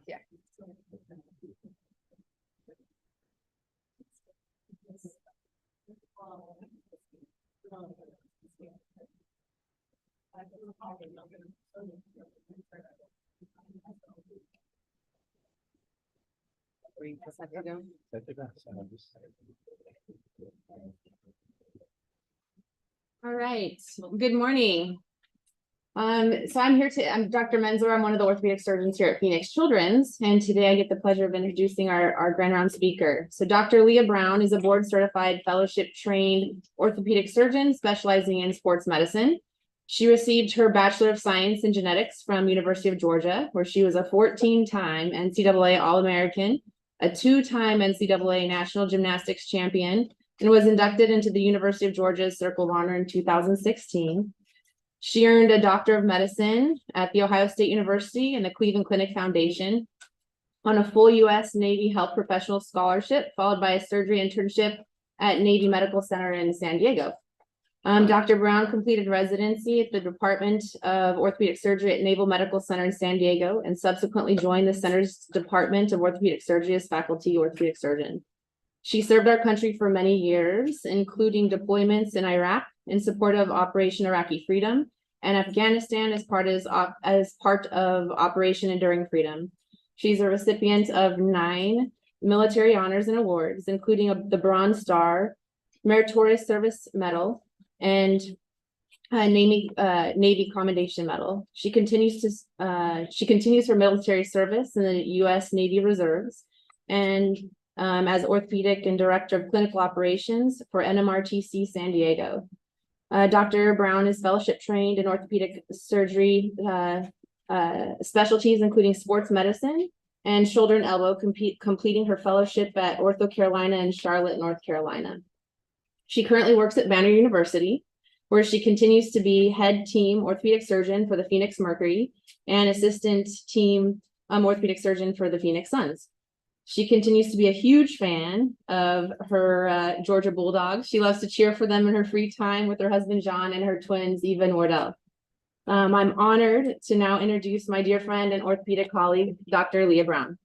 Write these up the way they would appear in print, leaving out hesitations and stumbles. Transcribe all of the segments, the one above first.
Yeah. All right, good morning. So I'm Dr. Menzler. I'm one of the orthopedic surgeons here at Phoenix Children's, and today I get the pleasure of introducing our grand round speaker. So Dr. Leah Brown is a board certified fellowship trained orthopedic surgeon specializing in sports medicine. She received her Bachelor of Science in Genetics from University of Georgia, where she was a 14-time NCAA All-American, a 2-time NCAA National Gymnastics Champion, and was inducted into the University of Georgia's Circle of Honor in 2016. She earned a Doctor of Medicine at The Ohio State University and the Cleveland Clinic Foundation on a full U.S. Navy Health Professional Scholarship, followed by a surgery internship at Navy Medical Center in San Diego. Dr. Brown completed residency at the Department of Orthopedic Surgery at Naval Medical Center in San Diego and subsequently joined the center's Department of Orthopedic Surgery as faculty orthopedic surgeon. She served our country for many years, including deployments in Iraq in support of Operation Iraqi Freedom and Afghanistan as part of Operation Enduring Freedom. She's a recipient of 9 military honors and awards, including the Bronze Star, Meritorious Service Medal, and Navy Commendation Medal. She continues her military service in the U.S. Navy Reserves and as orthopedic and director of clinical operations for NMRTC San Diego. Dr. Brown is fellowship trained in orthopedic surgery specialties, including sports medicine and shoulder and elbow, completing her fellowship at Ortho Carolina in Charlotte, North Carolina. She currently works at Banner University, where she continues to be head team orthopedic surgeon for the Phoenix Mercury and assistant team orthopedic surgeon for the Phoenix Suns. She continues to be a huge fan of her Georgia Bulldogs. She loves to cheer for them in her free time with her husband, John, and her twins, Eva and Wardell. I'm honored to now introduce my dear friend and orthopedic colleague, Dr. Leah Brown.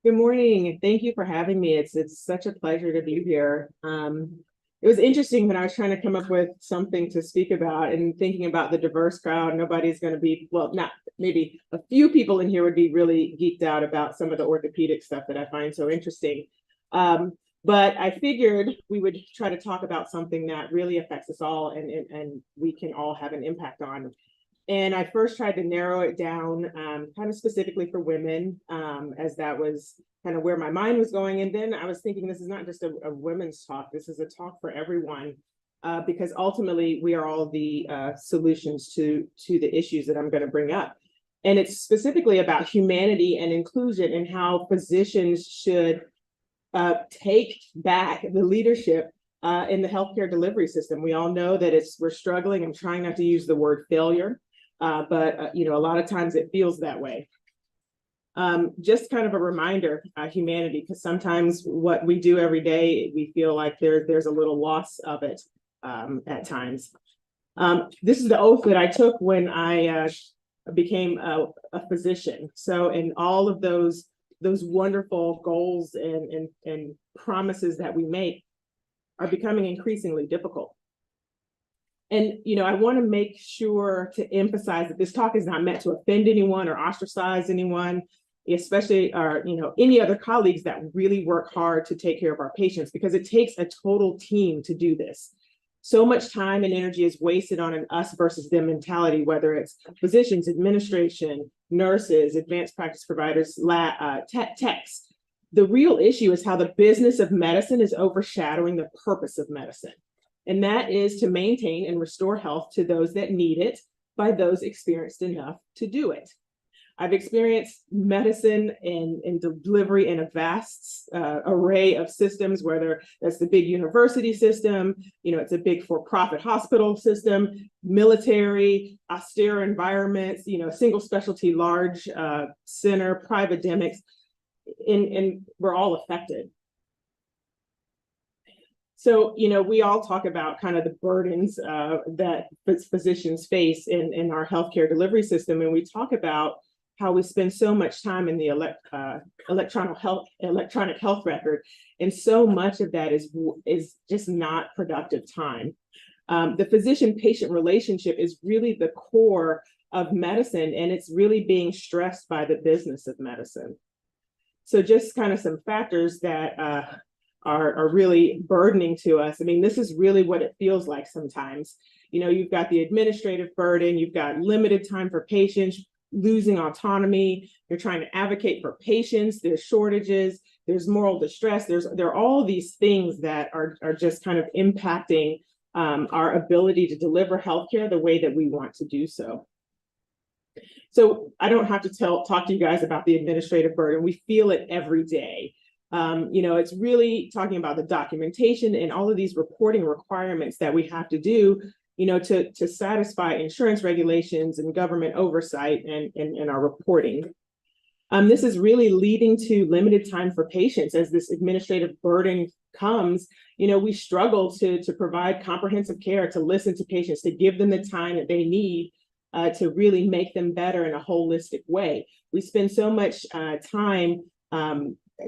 Good morning. Thank you for having me. It's such a pleasure to be here. It was interesting when I was trying to come up with something to speak about and thinking about the diverse crowd. Nobody's going to be, well, not maybe a few people in here would be really geeked out about some of the orthopedic stuff that I find so interesting. But I figured we would try to talk about something that really affects us all and we can all have an impact on. And I first tried to narrow it down kind of specifically for women, as that was kind of where my mind was going. And then I was thinking, this is not just a women's talk, this is a talk for everyone, because ultimately we are all the solutions to the issues that I'm going to bring up. And it's specifically about humanity and inclusion and how physicians should take back the leadership in the healthcare delivery system. We all know that we're struggling. I'm trying not to use the word failure. But a lot of times it feels that way. Just kind of a reminder, humanity, because sometimes what we do every day, we feel like there's a little loss of it at times. This is the oath that I took when I became a physician. So in all of those wonderful goals and promises that we make are becoming increasingly difficult. And, I want to make sure to emphasize that this talk is not meant to offend anyone or ostracize anyone, especially any other colleagues that really work hard to take care of our patients, because it takes a total team to do this. So much time and energy is wasted on an us versus them mentality, whether it's physicians, administration, nurses, advanced practice providers, techs. The real issue is how the business of medicine is overshadowing the purpose of medicine. And that is to maintain and restore health to those that need it by those experienced enough to do it. I've experienced medicine and delivery in a vast array of systems, whether that's the big university system, it's a big for-profit hospital system, military, austere environments, single specialty, large center, private-demics, and we're all affected. So, we all talk about kind of the burdens that physicians face in our healthcare delivery system. And we talk about how we spend so much time in the electronic health record. And so much of that is just not productive time. The physician-patient relationship is really the core of medicine, and it's really being stressed by the business of medicine. So just kind of some factors that are really burdening to us. I mean, this is really what it feels like sometimes. You've got the administrative burden, you've got limited time for patients, losing autonomy, you're trying to advocate for patients, there's shortages, there's moral distress, there are all these things that are just kind of impacting our ability to deliver healthcare the way that we want to do so. So I don't have to talk to you guys about the administrative burden. We feel it every day. It's really talking about the documentation and all of these reporting requirements that we have to do, to satisfy insurance regulations and government oversight and our reporting. This is really leading to limited time for patients as this administrative burden comes. We struggle to provide comprehensive care, to listen to patients, to give them the time that they need to really make them better in a holistic way. We spend so much time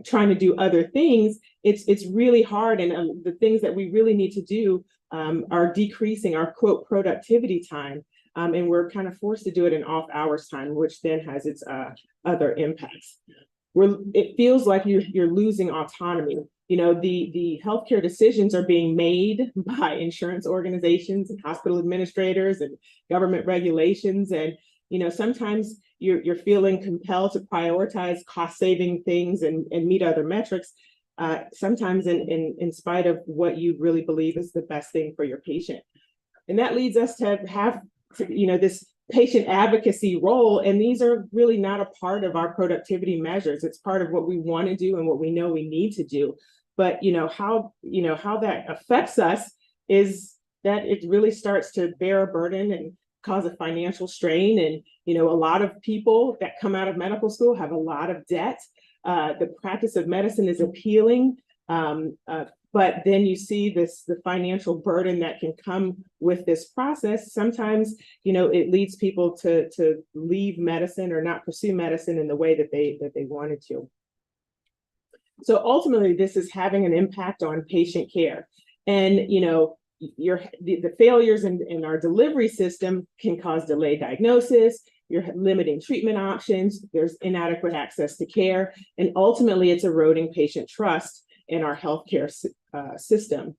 trying to do other things. It's really hard, and the things that we really need to do are decreasing our quote productivity time, and we're kind of forced to do it in off hours time, which then has its other impacts. It feels like you're losing autonomy. The healthcare decisions are being made by insurance organizations and hospital administrators and government regulations. And, sometimes you're feeling compelled to prioritize cost-saving things and meet other metrics, sometimes in spite of what you really believe is the best thing for your patient. And that leads us to have, this patient advocacy role. And these are really not a part of our productivity measures. It's part of what we want to do and what we know we need to do. But how that affects us is that it really starts to bear a burden and cause a financial strain. And a lot of people that come out of medical school have a lot of debt. The practice of medicine is appealing, but then you see the financial burden that can come with this process. Sometimes it leads people to leave medicine or not pursue medicine in the way that they wanted to. So ultimately, this is having an impact on patient care. And, the failures in our delivery system can cause delayed diagnosis, you're limiting treatment options, there's inadequate access to care, and ultimately it's eroding patient trust in our healthcare system.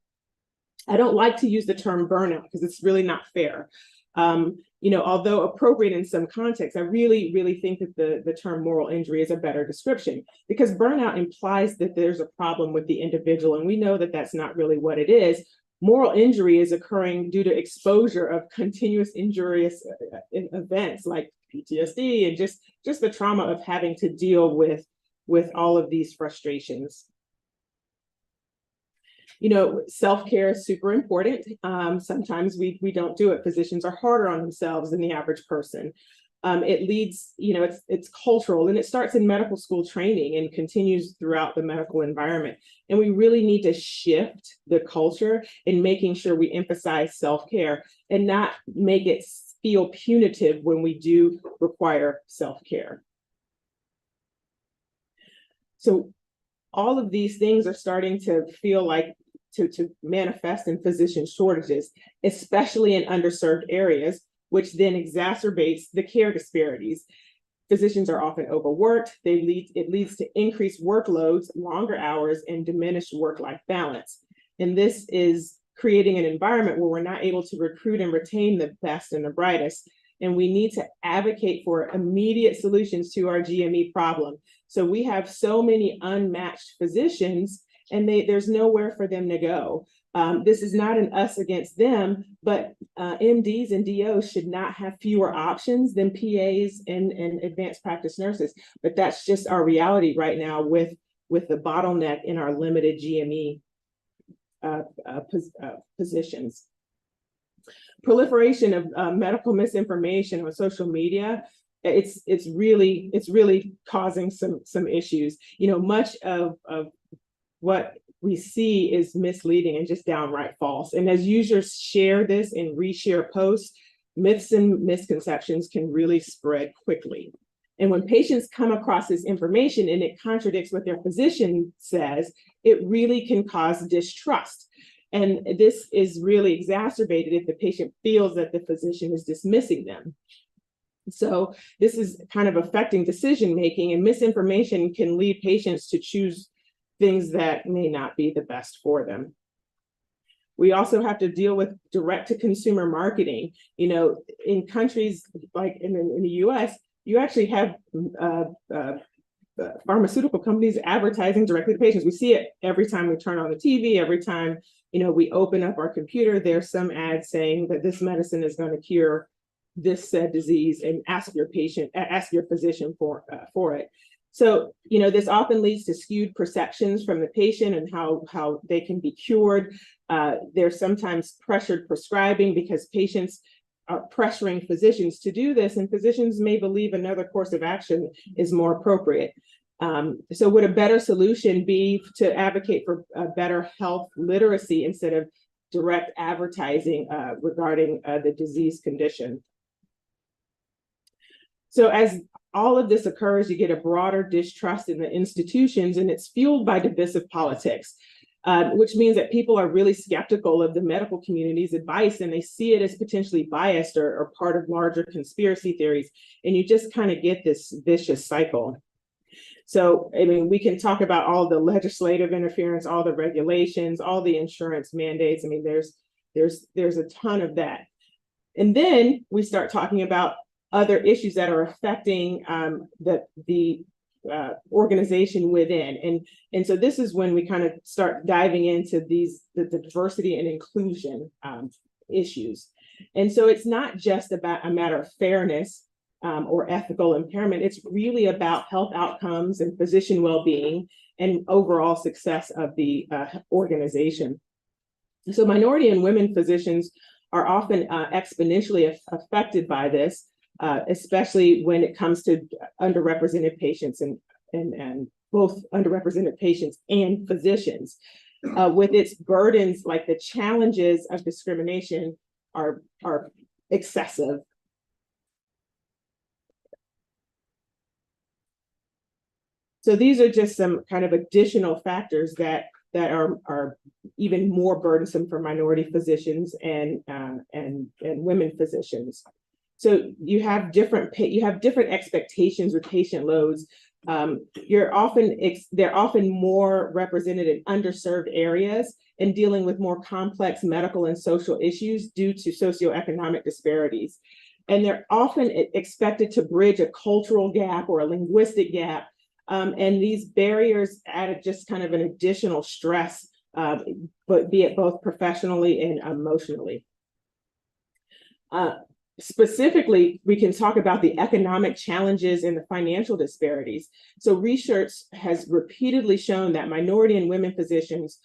I don't like to use the term burnout because it's really not fair. Although appropriate in some contexts, I really, really think that the term moral injury is a better description, because burnout implies that there's a problem with the individual, and we know that that's not really what it is. Moral injury is occurring due to exposure of continuous injurious events like PTSD and just the trauma of having to deal with all of these frustrations. Self-care is super important. Sometimes we don't do it. Physicians are harder on themselves than the average person. It leads, it's cultural, and it starts in medical school training and continues throughout the medical environment. And we really need to shift the culture in making sure we emphasize self-care and not make it feel punitive when we do require self-care. So all of these things are starting to feel like to manifest in physician shortages, especially in underserved areas, which then exacerbates the care disparities. Physicians are often overworked. It leads to increased workloads, longer hours, and diminished work-life balance. And this is creating an environment where we're not able to recruit and retain the best and the brightest. And we need to advocate for immediate solutions to our GME problem. So we have so many unmatched physicians, and there's nowhere for them to go. This is not an us against them, but MDs and DOs should not have fewer options than PAs and advanced practice nurses. But that's just our reality right now with the bottleneck in our limited GME positions. Proliferation of medical misinformation on social media, it's really causing some issues. Much of what we see is misleading and just downright false. And as users share this and reshare posts, myths and misconceptions can really spread quickly. And when patients come across this information and it contradicts what their physician says, it really can cause distrust. And this is really exacerbated if the patient feels that the physician is dismissing them. So this is kind of affecting decision-making, and misinformation can lead patients to choose things that may not be the best for them. We also have to deal with direct-to-consumer marketing. You know, in countries like in the US, you actually have pharmaceutical companies advertising directly to patients. We see it every time we turn on the TV, every time, you know, we open up our computer, there's some ad saying that this medicine is going to cure this said disease, and ask your physician for it. So, you know, this often leads to skewed perceptions from the patient and how they can be cured. There's sometimes pressured prescribing because patients are pressuring physicians to do this, and physicians may believe another course of action is more appropriate. So would a better solution be to advocate for better health literacy instead of direct advertising regarding the disease condition? So as all of this occurs, you get a broader distrust in the institutions, and it's fueled by divisive politics, which means that people are really skeptical of the medical community's advice, and they see it as potentially biased or part of larger conspiracy theories. And you just kind of get this vicious cycle. So, I mean, we can talk about all the legislative interference, all the regulations, all the insurance mandates. I mean, there's a ton of that. And then we start talking about other issues that are affecting the organization within. And so this is when we kind of start diving into the diversity and inclusion issues. And so it's not just about a matter of fairness or ethical impairment. It's really about health outcomes and physician well-being and overall success of the organization. So minority and women physicians are often exponentially affected by this, especially when it comes to underrepresented patients and both underrepresented patients and physicians. With its burdens, like the challenges of discrimination are excessive. So these are just some kind of additional factors that are even more burdensome for minority physicians and women physicians. So you have different expectations with patient loads. They're often more represented in underserved areas and dealing with more complex medical and social issues due to socioeconomic disparities. And they're often expected to bridge a cultural gap or a linguistic gap. And these barriers added just kind of an additional stress, but be it both professionally and emotionally. Specifically, we can talk about the economic challenges and the financial disparities. So research has repeatedly shown that minority and women physicians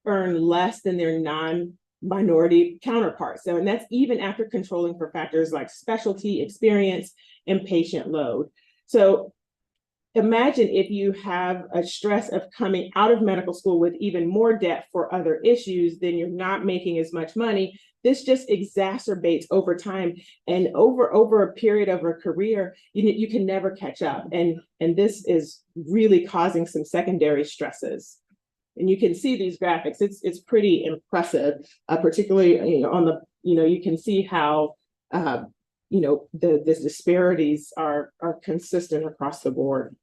earn less than their non-minority counterparts. So, and that's even after controlling for factors like specialty, experience, and patient load. So imagine if you have a stress of coming out of medical school with even more debt for other issues, then you're not making as much money. This just exacerbates over time, and over a period of a career, you can never catch up. And this is really causing some secondary stresses. And you can see these graphics. It's pretty impressive, particularly on the, you can see how the disparities are consistent across the board.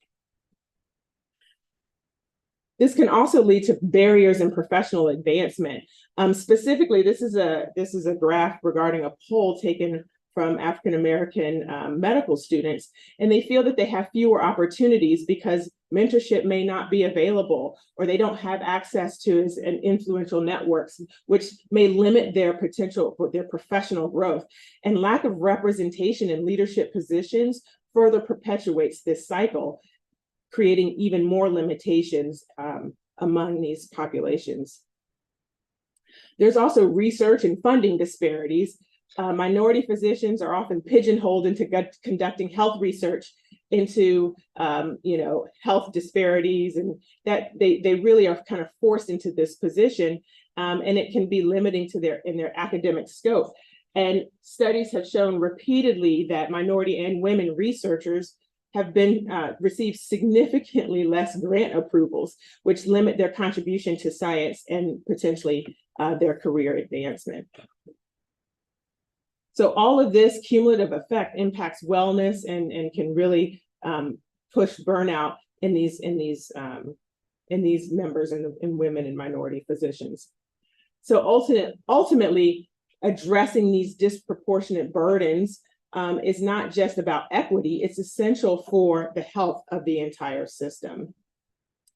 This can also lead to barriers in professional advancement. Specifically, this is a graph regarding a poll taken from African-American medical students, and they feel that they have fewer opportunities because mentorship may not be available, or they don't have access to influential networks, which may limit their potential for their professional growth. And lack of representation in leadership positions further perpetuates this cycle, creating even more limitations among these populations. There's also research and funding disparities. minority physicians are often pigeonholed into conducting health research into, health disparities, and that they really are kind of forced into this position, and it can be limiting to their academic scope. And studies have shown repeatedly that minority and women researchers have been received significantly less grant approvals, which limit their contribution to science and potentially their career advancement. So all of this cumulative effect impacts wellness and can really push burnout in these members and women and minority physicians. So ultimately, addressing these disproportionate burdens is not just about equity, it's essential for the health of the entire system.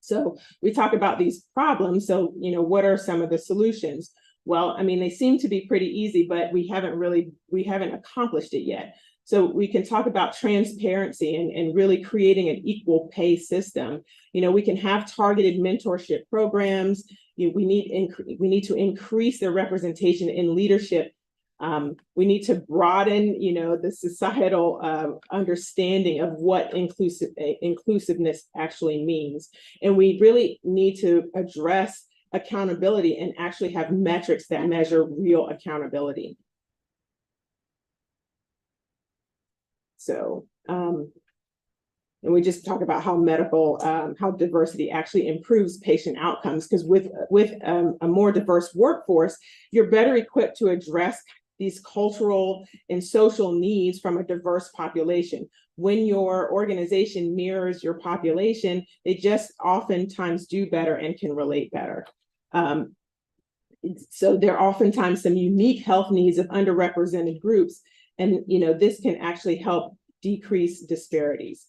So we talk about these problems. So, what are some of the solutions? Well, I mean, they seem to be pretty easy, but we haven't accomplished it yet. So we can talk about transparency and really creating an equal pay system. We can have targeted mentorship programs. We need to increase their representation in leadership. We need to broaden, the societal understanding of what inclusiveness actually means. And we really need to address accountability and actually have metrics that measure real accountability. So, and we just talk about how how diversity actually improves patient outcomes, because with a more diverse workforce, you're better equipped to address these cultural and social needs from a diverse population. When your organization mirrors your population, they just oftentimes do better and can relate better. So there are oftentimes some unique health needs of underrepresented groups, and this can actually help decrease disparities.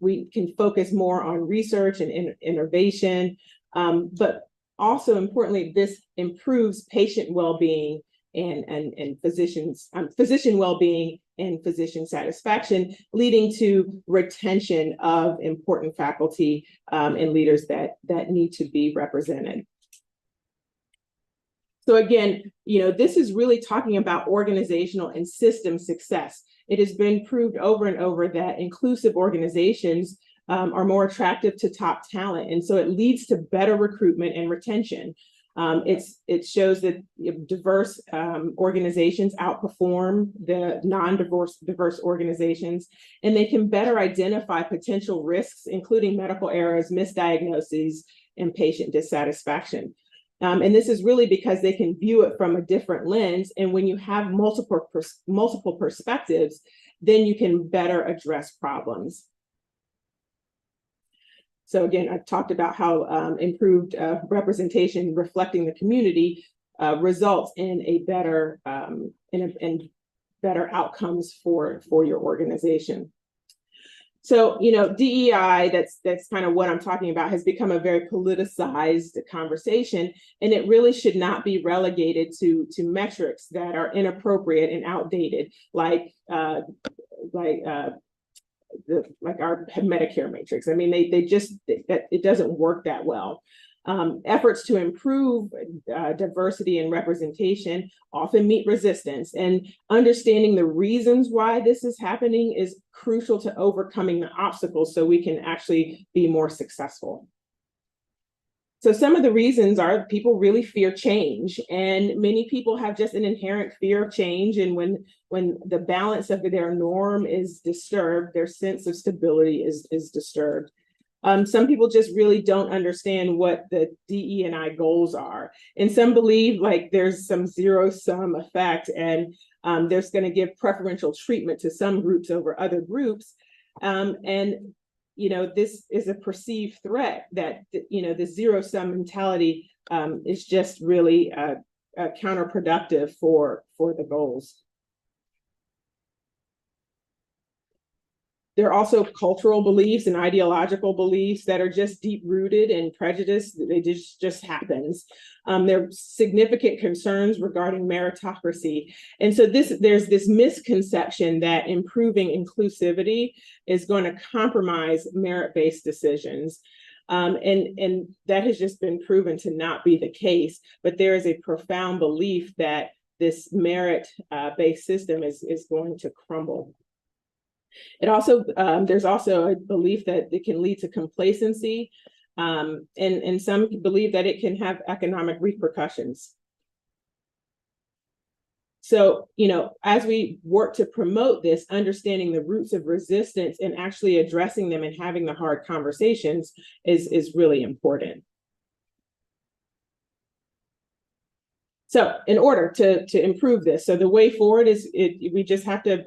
We can focus more on research and innovation, but also importantly, this improves patient well-being and physician well-being and physician satisfaction, leading to retention of important faculty and leaders that need to be represented. So again, this is really talking about organizational and system success. It has been proved over and over that inclusive organizations are more attractive to top talent. And so it leads to better recruitment and retention. It shows that diverse organizations outperform the non-diverse organizations, and they can better identify potential risks, including medical errors, misdiagnoses, and patient dissatisfaction. And this is really because they can view it from a different lens. And when you have multiple perspectives, then you can better address problems. So again, I've talked about how improved representation reflecting the community results in a better better outcomes for your organization. So, DEI, that's kind of what I'm talking about, has become a very politicized conversation, and it really should not be relegated to metrics that are inappropriate and outdated, like our Medicare matrix. I mean, it doesn't work that well. Efforts to improve diversity and representation often meet resistance, and understanding the reasons why this is happening is crucial to overcoming the obstacles so we can actually be more successful. So some of the reasons are people really fear change, and many people have just an inherent fear of change, and when the balance of their norm is disturbed, their sense of stability is disturbed. Some people just really don't understand what the DE&I goals are. And some believe like there's some zero-sum effect, and there's going to give preferential treatment to some groups over other groups. And this is a perceived threat that, the zero-sum mentality is just really counterproductive for the goals. There are also cultural beliefs and ideological beliefs that are just deep-rooted in prejudice. It just happens. There are significant concerns regarding meritocracy. And so there's this misconception that improving inclusivity is going to compromise merit-based decisions. And that has just been proven to not be the case. But there is a profound belief that this merit based system is going to crumble. It also, there's also a belief that it can lead to complacency, and some believe that it can have economic repercussions. So, as we work to promote this, understanding the roots of resistance and actually addressing them and having the hard conversations is really important. So in order to improve this, so the way forward is we just have to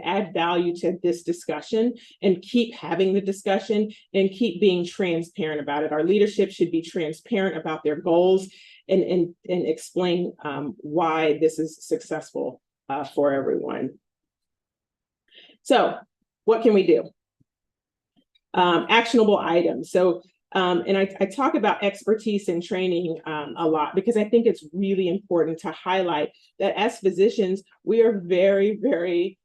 add value to this discussion and keep having the discussion and keep being transparent about it. Our leadership should be transparent about their goals and explain why this is successful for everyone. So what can we do? Actionable items. So and I talk about expertise and training a lot because I think it's really important to highlight that as physicians, we are very, very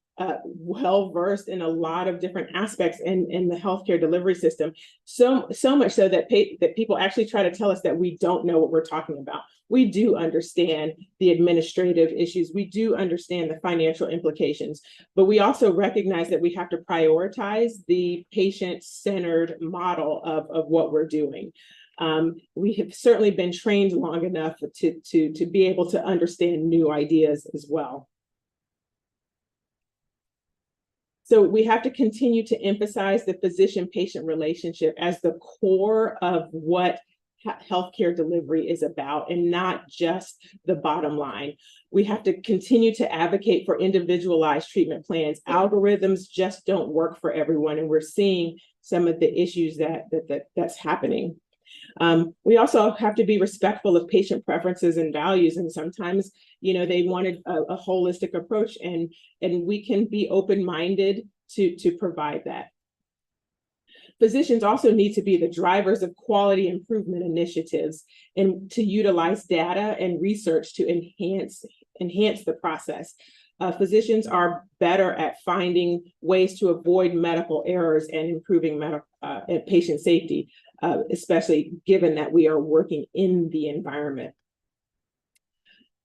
well versed in a lot of different aspects in the healthcare delivery system. So much so that people actually try to tell us that we don't know what we're talking about. We do understand the administrative issues. We do understand the financial implications, but we also recognize that we have to prioritize the patient-centered model of what we're doing. We have certainly been trained long enough to be able to understand new ideas as well. So we have to continue to emphasize the physician-patient relationship as the core of what healthcare delivery is about and not just the bottom line. We have to continue to advocate for individualized treatment plans. Algorithms just don't work for everyone, and we're seeing some of the issues that's happening. We also have to be respectful of patient preferences and values, and sometimes, they wanted a holistic approach, and we can be open-minded to provide that. Physicians also need to be the drivers of quality improvement initiatives and to utilize data and research to enhance the process. Physicians are better at finding ways to avoid medical errors and improving patient safety, especially given that we are working in the environment.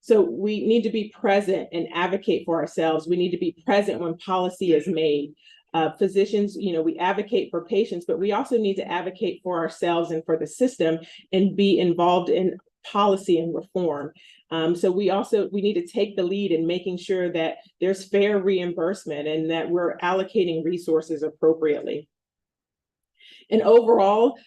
So we need to be present and advocate for ourselves. We need to be present when policy is made. Physicians, we advocate for patients, but we also need to advocate for ourselves and for the system and be involved in policy and reform. So we need to take the lead in making sure that there's fair reimbursement and that we're allocating resources appropriately. And overall,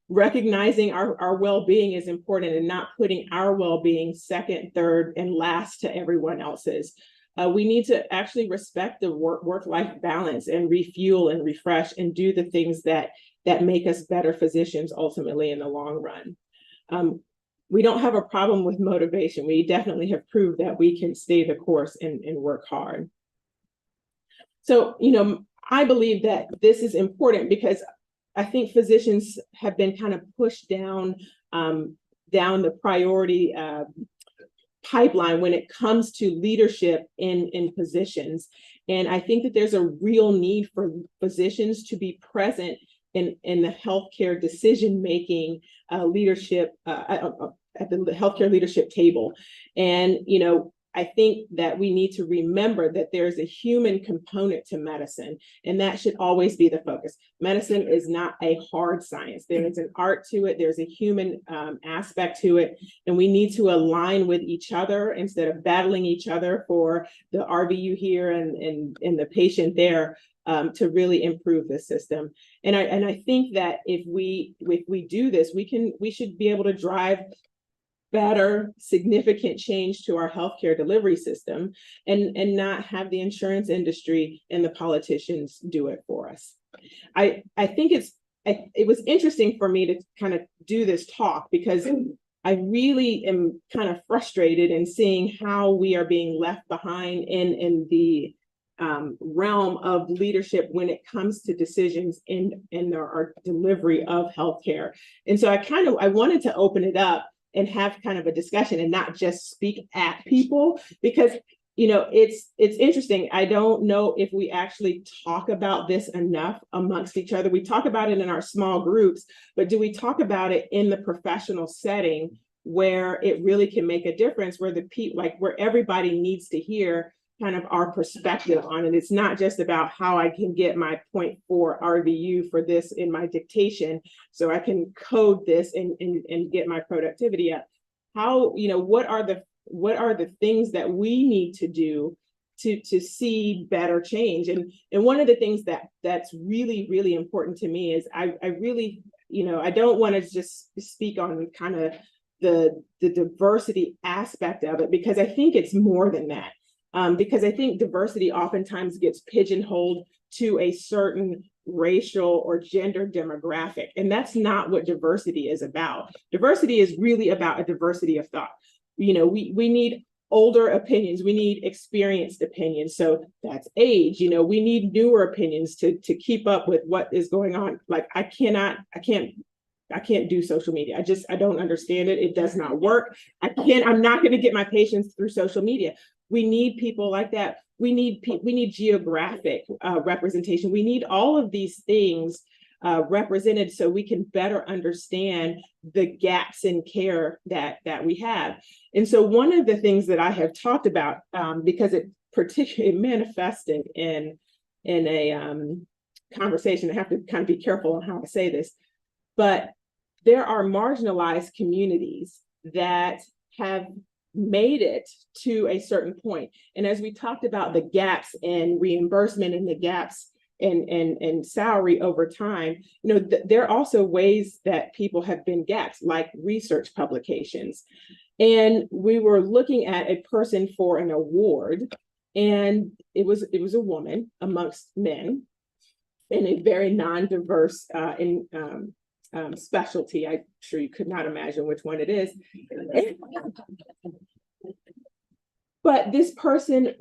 recognizing our well-being is important and not putting our well-being second, third, and last to everyone else's. We need to actually respect the work-life balance and refuel and refresh and do the things that make us better physicians ultimately in the long run. We don't have a problem with motivation. We definitely have proved that we can stay the course and work hard. So, I believe that this is important because I think physicians have been kind of pushed down the priority pipeline when it comes to leadership in positions. And I think that there's a real need for physicians to be present in the healthcare decision-making leadership at the healthcare leadership table. And, I think that we need to remember that there's a human component to medicine, and that should always be the focus. Medicine is not a hard science. There is an art to it. There's a human aspect to it, and we need to align with each other instead of battling each other for the RVU here and the patient there to really improve the system. And I think that if we do this, we should be able to drive better, significant change to our healthcare delivery system and not have the insurance industry and the politicians do it for us. I think it was interesting for me to kind of do this talk because I really am kind of frustrated in seeing how we are being left behind in the realm of leadership when it comes to decisions in our delivery of healthcare. And so I wanted to open it up and have kind of a discussion and not just speak at people because, it's interesting. I don't know if we actually talk about this enough amongst each other. We talk about it in our small groups, but do we talk about it in the professional setting where it really can make a difference, where the people, like where everybody needs to hear kind of our perspective on it. It's not just about how I can get my 0.4 RVU for this in my dictation, so I can code this and get my productivity up. How, what are the things that we need to do to see better change? And one of the things that's really, really important to me is I really, I don't want to just speak on kind of the diversity aspect of it, because I think it's more than that. Because I think diversity oftentimes gets pigeonholed to a certain racial or gender demographic, and that's not what diversity is about. Diversity is really about a diversity of thought. We need older opinions, we need experienced opinions, so that's age. We need newer opinions to keep up with what is going on. Like I can't do social media. I don't understand it. It does not work. I'm not going to get my patients through social media. We need people like that. We need geographic representation. We need all of these things represented so we can better understand the gaps in care that we have. And so one of the things that I have talked about, because it particularly manifested in a conversation, I have to kind of be careful on how I say this, but there are marginalized communities that have made it to a certain point. And as we talked about the gaps in reimbursement and the gaps in salary over time, there are also ways that people have been gaps, like research publications. And we were looking at a person for an award, and it was a woman amongst men in a very non-diverse specialty. I'm sure you could not imagine which one it is. But this person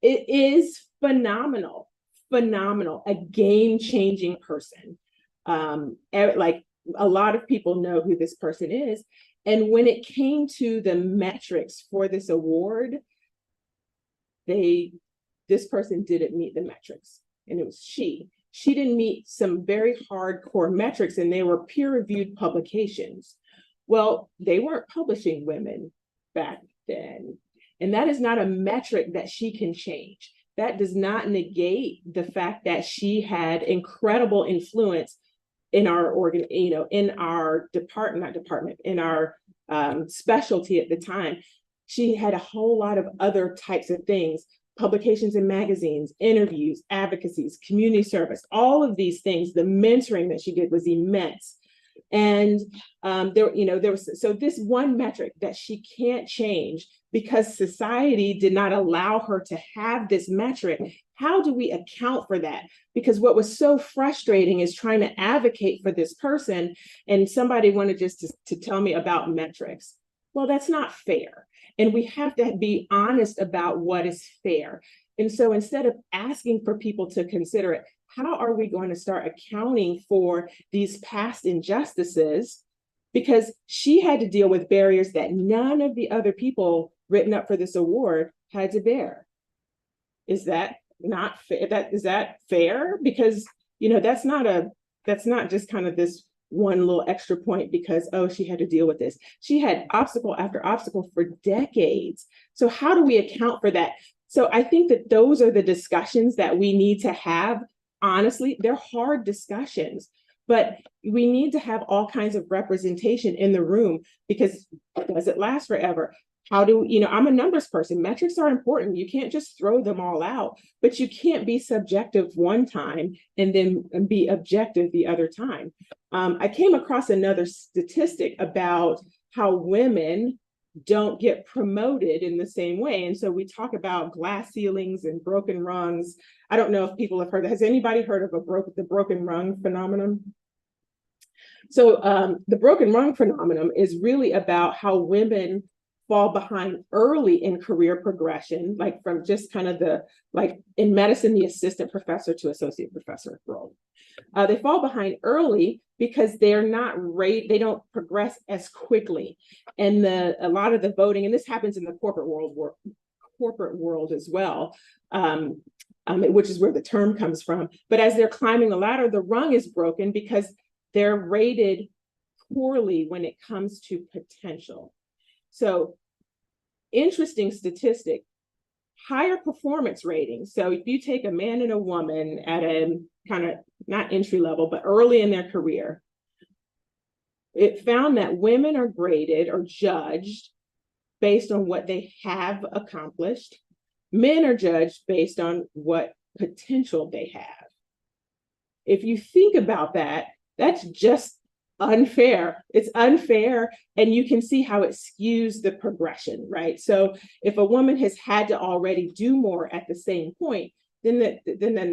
is phenomenal, a game-changing person. Like a lot of people know who this person is. And when it came to the metrics for this award, this person didn't meet the metrics. And it was she didn't meet some very hardcore metrics, and they were peer-reviewed publications. Well, they weren't publishing women back then. And that is not a metric that she can change. That does not negate the fact that she had incredible influence in our in our in our specialty at the time. She had a whole lot of other types of things: publications in magazines, interviews, advocacies, community service, all of these things. The mentoring that she did was immense. And there was, so this one metric that she can't change because society did not allow her to have this metric. How do we account for that? Because what was so frustrating is trying to advocate for this person, and somebody wanted just to tell me about metrics. Well, that's not fair. And we have to be honest about what is fair. And so instead of asking for people to consider it, how are we going to start accounting for these past injustices? Because she had to deal with barriers that none of the other people written up for this award had to bear. Is that not fair? Is that fair? Because that's not just kind of this one little extra point because, oh, she had to deal with this. She had obstacle after obstacle for decades. So how do we account for that? So I think that those are the discussions that we need to have. Honestly, they're hard discussions, but we need to have all kinds of representation in the room, because does it last forever? How do, I'm a numbers person. Metrics are important. You can't just throw them all out, but you can't be subjective one time and then be objective the other time. I came across another statistic about how women don't get promoted in the same way. And so we talk about glass ceilings and broken rungs. I don't know if people have heard. Has anybody heard of the broken rung phenomenon? So the broken rung phenomenon is really about how women fall behind early in career progression, like from just kind of in medicine, the assistant professor to associate professor role. They fall behind early because they don't progress as quickly. And a lot of the voting, and this happens in the corporate world as well, which is where the term comes from. But as they're climbing the ladder, the rung is broken because they're rated poorly when it comes to potential. So, interesting statistic, higher performance ratings. So if you take a man and a woman at a kind of not entry level, but early in their career, it found that women are graded or judged based on what they have accomplished. Men are judged based on what potential they have. If you think about that, that's just unfair. It's unfair, and you can see how it skews the progression, right? So if a woman has had to already do more at the same point, then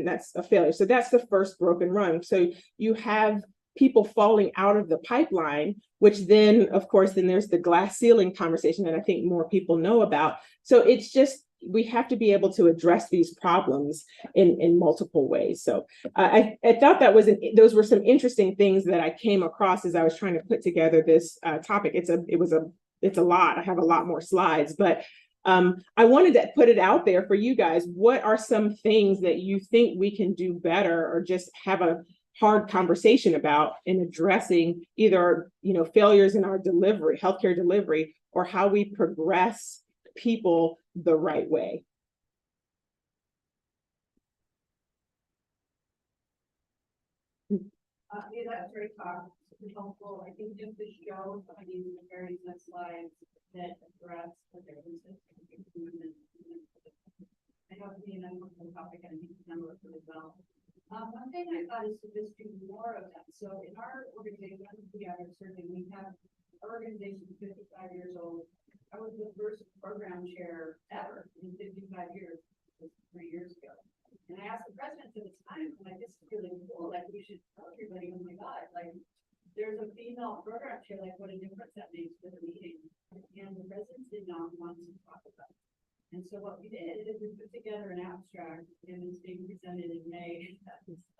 that's a failure. So that's the first broken rung. So you have people falling out of the pipeline, which then, of course, then there's the glass ceiling conversation that I think more people know about. So it's just, we have to be able to address these problems in multiple ways. So I thought those were some interesting things that I came across as I was trying to put together this topic. It's a lot. I have a lot more slides, but I wanted to put it out there for you guys. What are some things that you think we can do better, or just have a hard conversation about in addressing either, failures in our delivery, healthcare delivery, or how we progress people the right way? Yeah, that's very helpful. I think just to show some of these various slides that address the differences. I know it's being an important topic, and I think the number as well. One thing I thought is to just do more of that. So in our organization, we have our organization 55 years old. I was the first program chair ever in 55 years, 3 years ago. And I asked the president at the time, like, this is really cool. Like, we should tell everybody, oh my God, like, there's a female program chair, like, what a difference that makes for the meeting. And the president did not want to talk about it. And so what we did is we put together an abstract, and it's being presented in May,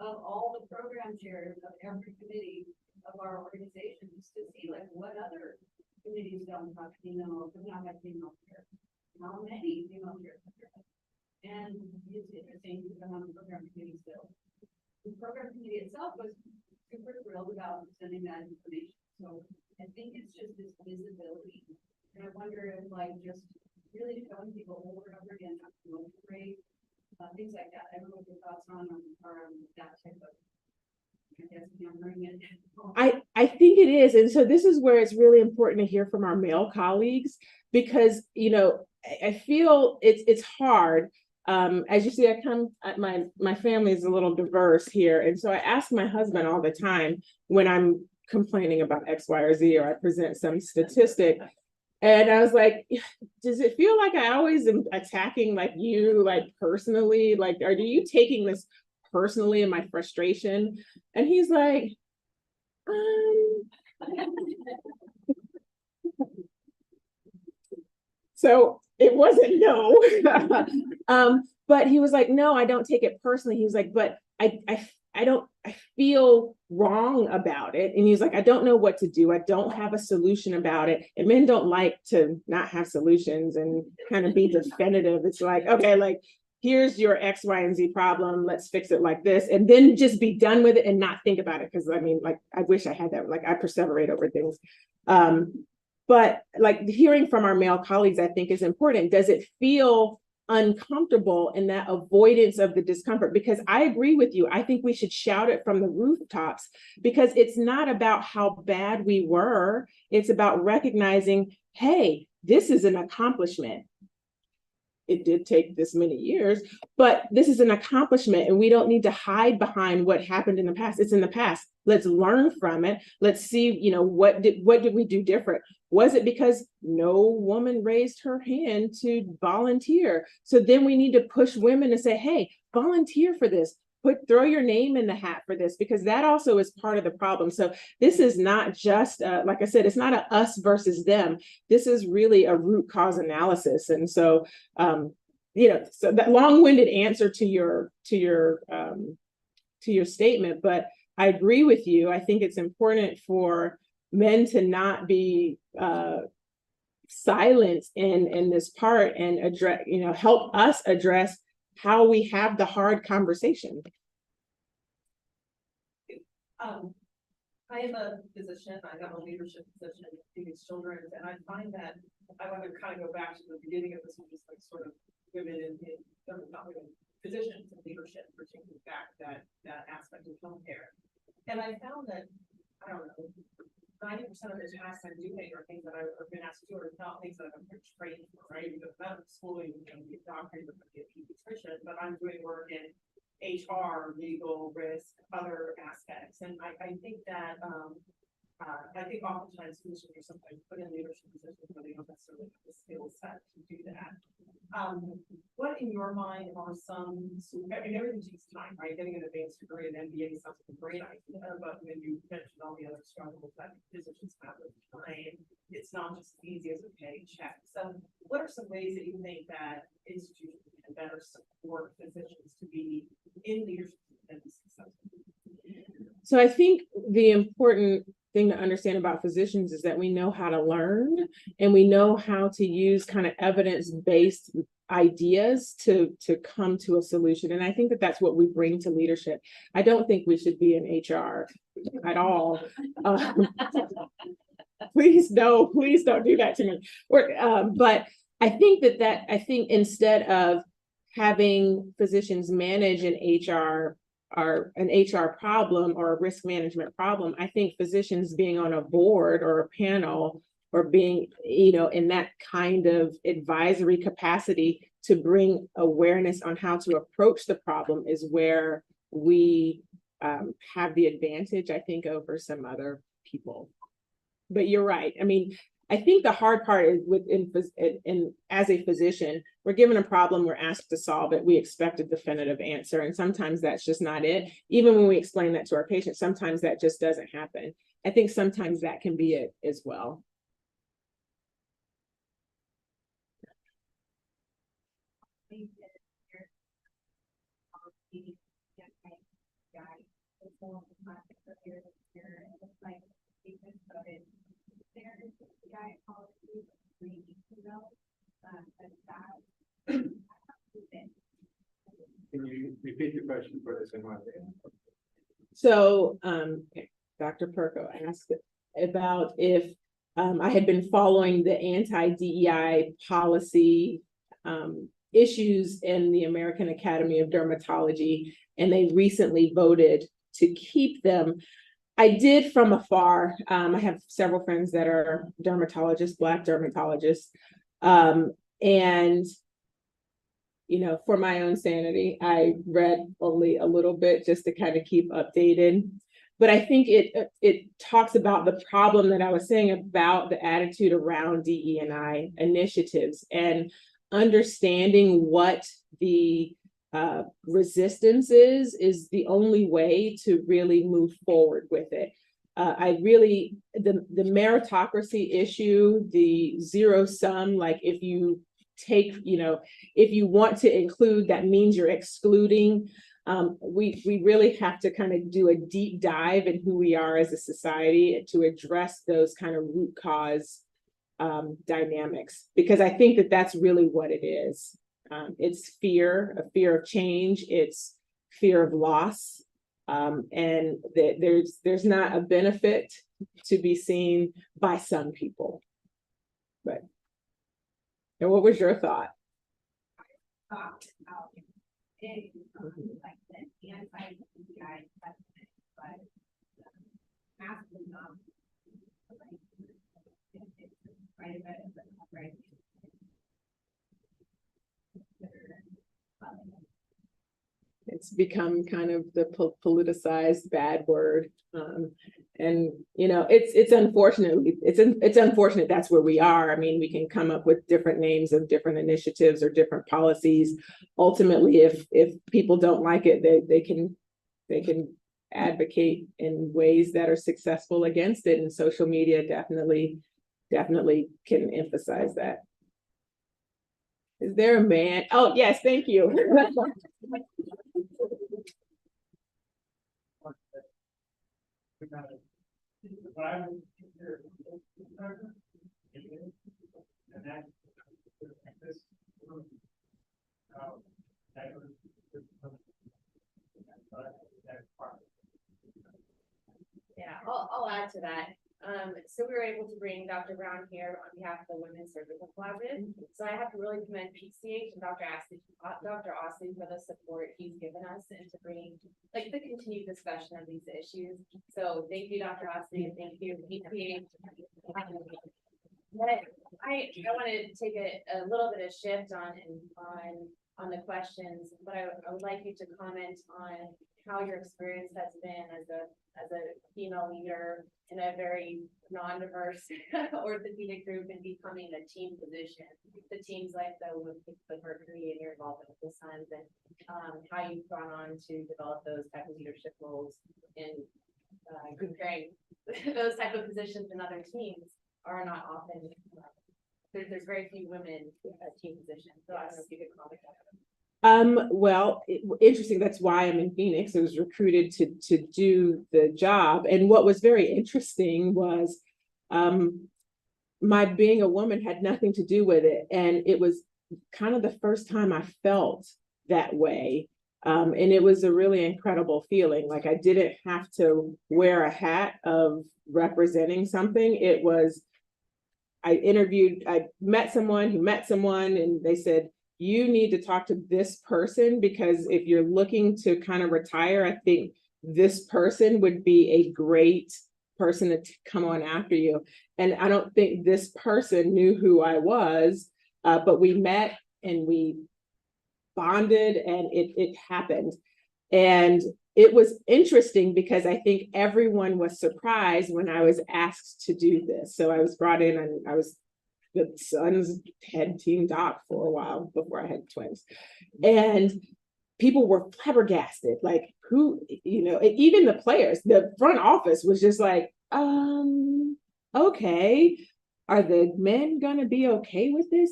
of all the program chairs of every committee of our organization, just to see, like, what other committees don't have female, do not have female chairs. How many female chairs are there? And it's interesting to come on the program committee still. The program committee itself was super thrilled about sending that information. So I think it's just this visibility. And I wonder if, like, just really showing people over and over again how to motivate, things like that. I don't know what your thoughts on that type of, I guess, hammering it. I think it is. And so this is where it's really important to hear from our male colleagues, because, I feel it's hard. As you see, my family is a little diverse here. And so I ask my husband all the time when I'm complaining about X, Y, or Z, or I present some statistic. And I was like, does it feel like I always am attacking, like, you, like, personally? Like, are you taking this personally in my frustration? And he's like, So it wasn't no. But he was like, no, I don't take it personally. He was like, but I feel wrong about it. And he's like, I don't know what to do. I don't have a solution about it. And men don't like to not have solutions and kind of be definitive. It's like, okay, like, here's your X, Y, and Z problem. Let's fix it like this. And then just be done with it and not think about it. Because I mean, like, I wish I had that. Like, I perseverate over things. But like, hearing from our male colleagues, I think, is important. Does it feel uncomfortable in that avoidance of the discomfort? Because I agree with you. I think we should shout it from the rooftops, because it's not about how bad we were. It's about recognizing, hey, this is an accomplishment. It did take this many years, but this is an accomplishment, and we don't need to hide behind what happened in the past. It's in the past. Let's learn from it. Let's see, what did we do different? Was it because no woman raised her hand to volunteer? So then we need to push women to say, hey, volunteer for this. Throw your name in the hat for this, because that also is part of the problem. So this is not just, like I said, it's not a us versus them. This is really a root cause analysis. And so, so that long-winded answer to your statement, but I agree with you. I think it's important for men to not be silent in this part, and address, help us address how we have the hard conversation. I am a physician, I have a leadership position in Phoenix Children's, and I find that I want to kind of go back to the beginning of this, which is like sort of women not women, physicians and leadership, particularly back that aspect of healthcare. And I found that, I don't know, 90% of the tasks I'm doing are things that I've been asked to do, or not things that I've been trained for, right? Because medical schooling, you know, be a doctor, you can be a pediatrician, but I'm doing work in HR, legal, risk, other aspects. And I think that, I think oftentimes physicians are sometimes put in leadership positions where they don't necessarily have the skill set to do that. What in your mind are some, I mean, everything takes time, right? Getting an advanced degree and MBA sounds like a great idea, but when you mentioned all the other struggles that physicians have with time, it's not just as easy as a paycheck. So what are some ways that you think that institutions can better support physicians to be in leadership and be successful? So I think the important thing to understand about physicians is that we know how to learn and we know how to use kind of evidence-based ideas to come to a solution. And I think that that's what we bring to leadership. I don't think we should be in HR at all. Please don't do that to me. But I think I think instead of having physicians manage an HR problem or a risk management problem, I think physicians being on a board or a panel or being, you know, in that kind of advisory capacity to bring awareness on how to approach the problem is where we have the advantage, I think, over some other people. But you're right. I mean, I think the hard part is as a physician, we're given a problem, we're asked to solve it, we expect a definitive answer, and sometimes that's just not it. Even when we explain that to our patients, sometimes that just doesn't happen. I think sometimes that can be it as well. Can you repeat the question for this in one day? So Dr. Perko asked about if I had been following the anti-DEI policy issues in the American Academy of Dermatology, and they recently voted to keep them. I did from afar. I have several friends that are dermatologists, Black dermatologists, and you know, for my own sanity, I read only a little bit just to kind of keep updated. But I think it talks about the problem that I was saying about the attitude around DE&I initiatives and understanding what the resistance is the only way to really move forward with it. The meritocracy issue, the zero sum, like if you take, you know, if you want to include, that means you're excluding. We really have to kind of do a deep dive in who we are as a society to address those kind of root cause dynamics, because I think that that's really what it is. It's fear, a fear of change. It's fear of loss. And there's not a benefit to be seen by some people. But, and what was your thought? About it, like the anti-DEI precedent, but massive enough, quite a bit of it, right? It's become kind of the politicized bad word. And you know, it's unfortunate that's where we are. I mean, we can come up with different names of different initiatives or different policies. Ultimately, if people don't like it, they can advocate in ways that are successful against it. And social media definitely can emphasize that. Is there a man? Oh, yes, thank you. Yeah, I'll add to that. So we were able to bring Dr. Brown here on behalf of the Women's Surgical Collaborative. So I have to really commend PCH and Dr. Osley for the support he's given us and to bring like the continued discussion of these issues. So thank you, Dr. Osley, and thank you, PCH. But I want to take a little bit of shift on the questions, but I would like you to comment on how your experience has been as a female leader in a very non-diverse orthopedic group and becoming a team position. The teams like the Mercury and your involvement with the Suns, and how you've gone on to develop those type of leadership roles and comparing those type of positions in other teams are not often. There's very few women team positions, so I don't know if you could comment on that. Well, interesting. That's why I'm in Phoenix. I was recruited to do the job. And what was very interesting was my being a woman had nothing to do with it. And it was kind of the first time I felt that way. And it was a really incredible feeling. Like I didn't have to wear a hat of representing something. It was, I met someone who met someone, and they said, you need to talk to this person, because if you're looking to kind of retire, I think this person would be a great person to come on after you. And I don't think this person knew who I was, but we met and we bonded, and it happened. And it was interesting because I think everyone was surprised when I was asked to do this. So I was brought in and I was the Suns head team doc for a while before I had twins. And people were flabbergasted, like who, even the players, the front office was just like, okay, are the men gonna be okay with this?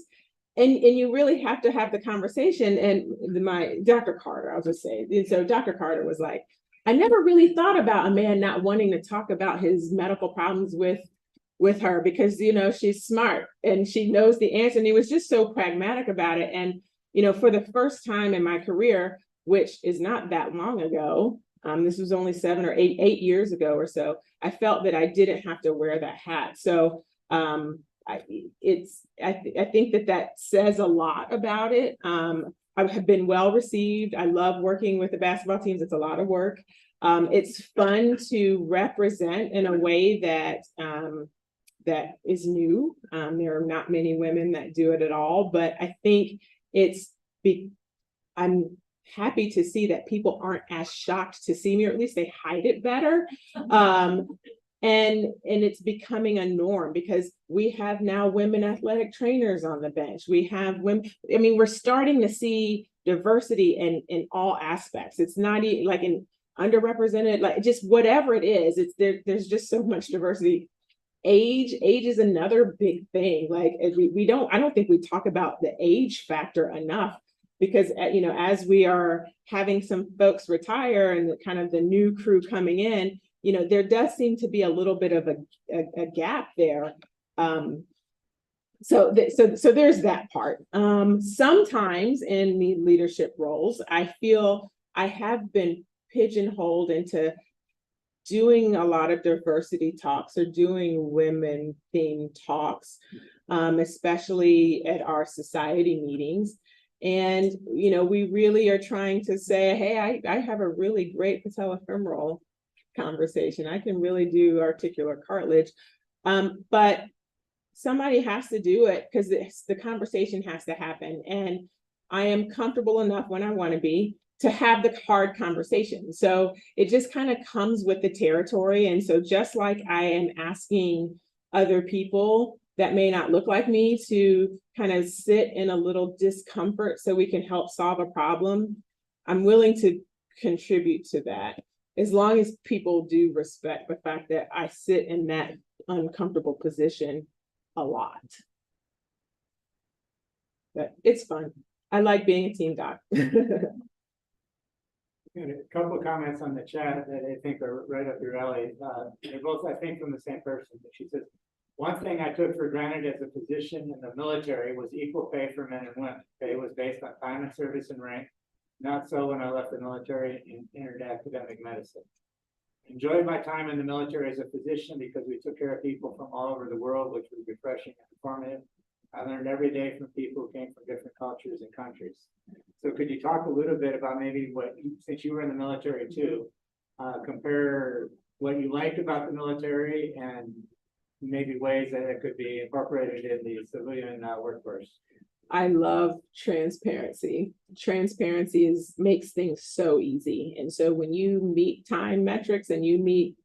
And you really have to have the conversation. And my Dr. Carter, I'll just say, and so Dr. Carter was like, I never really thought about a man not wanting to talk about his medical problems with her, because she's smart and she knows the answer. And he was just so pragmatic about it. And for the first time in my career, which is not that long ago, this was only 7 or 8 years ago or so, I felt that I didn't have to wear that hat. So I think that says a lot about it. I have been well received. I love working with the basketball teams. It's a lot of work. It's fun to represent in a way that is new. There are not many women that do it at all, but I think I'm happy to see that people aren't as shocked to see me, or at least they hide it better. And it's becoming a norm, because we have now women athletic trainers on the bench. We have women, we're starting to see diversity in all aspects. It's not like in underrepresented, like just whatever it is, there's just so much diversity. Age is another big thing. Like I don't think we talk about the age factor enough, because as we are having some folks retire and the new crew coming in, there does seem to be a little bit of a gap there. So there's that part. Sometimes in the leadership roles, I feel I have been pigeonholed into doing a lot of diversity talks or doing women themed talks, especially at our society meetings. And, we really are trying to say, hey, I have a really great patellofemoral conversation. I can really do articular cartilage, but somebody has to do it, because the conversation has to happen. And I am comfortable enough when I want to be to have the hard conversation. So it just kind of comes with the territory. And so just like I am asking other people that may not look like me to kind of sit in a little discomfort so we can help solve a problem, I'm willing to contribute to that, as long as people do respect the fact that I sit in that uncomfortable position a lot. But it's fun. I like being a team doc. A couple of comments on the chat that I think are right up your alley. They're both, I think, from the same person. But she says, one thing I took for granted as a position in the military was equal pay for men and women. Pay was based on time and service and rank. Not so when I left the military and entered academic medicine. enjoyed my time in the military as a physician because we took care of people from all over the world, which was refreshing and informative. I learned every day from people who came from different cultures and countries. So could you talk a little bit about maybe since you were in the military too, compare what you liked about the military and maybe ways that it could be incorporated in the civilian workforce? I love transparency. Transparency makes things so easy. And so when you meet time metrics and you meet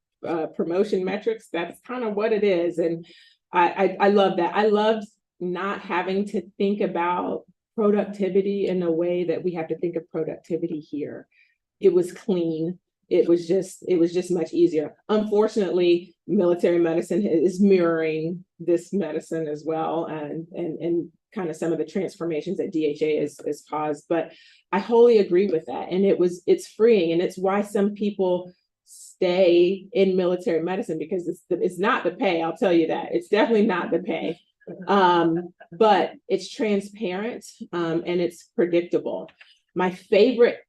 promotion metrics, that's kind of what it is. And I love that. I loved not having to think about productivity in a way that we have to think of productivity here. It was clean. It was just much easier. Unfortunately, military medicine is mirroring this medicine as well, and kind of some of the transformations that DHA has caused. But I wholly agree with that. And it's freeing. And it's why some people stay in military medicine, because it's not the pay. I'll tell you that. It's definitely not the pay. But it's transparent, and it's predictable. My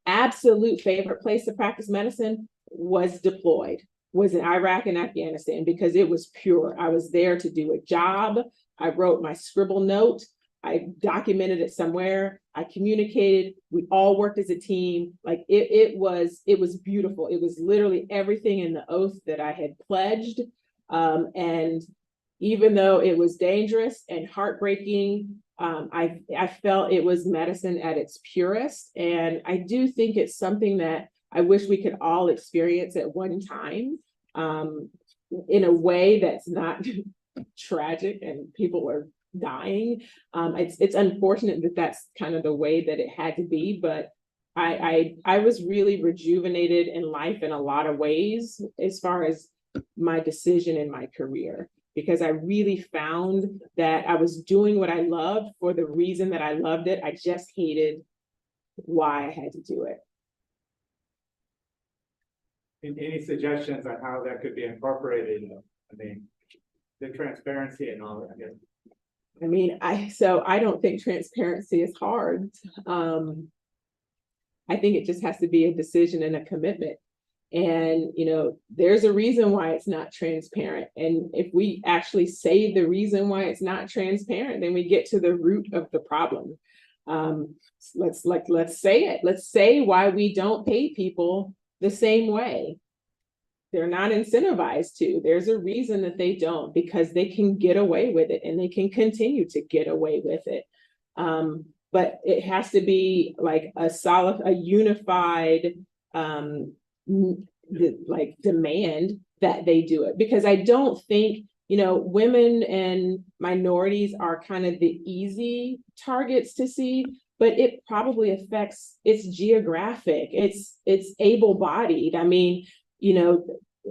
absolute favorite place to practice medicine was in Iraq and Afghanistan, because it was pure. I was there to do a job. I wrote my scribble note. I documented it somewhere. I communicated. We all worked as a team. Like it was beautiful. It was literally everything in the oath that I had pledged. And even though it was dangerous and heartbreaking, I felt it was medicine at its purest. And I do think it's something that I wish we could all experience at one time, in a way that's not tragic and people are dying. It's unfortunate that that's kind of the way that it had to be, but I was really rejuvenated in life in a lot of ways as far as my decision in my career, because I really found that I was doing what I loved for the reason that I loved it. I just hated why I had to do it. Any suggestions on how that could be incorporated? I mean, the transparency and all that, I guess. I mean, I don't think transparency is hard. I think it just has to be a decision and a commitment. And, there's a reason why it's not transparent. And if we actually say the reason why it's not transparent, then we get to the root of the problem. Let's say it. Let's say why we don't pay people the same way. They're not incentivized to. There's a reason that they don't, because they can get away with it and they can continue to get away with it. But it has to be like a unified demand that they do it, because I don't think, women and minorities are kind of the easy targets to see, but it probably affects its geographic, it's able-bodied. I mean,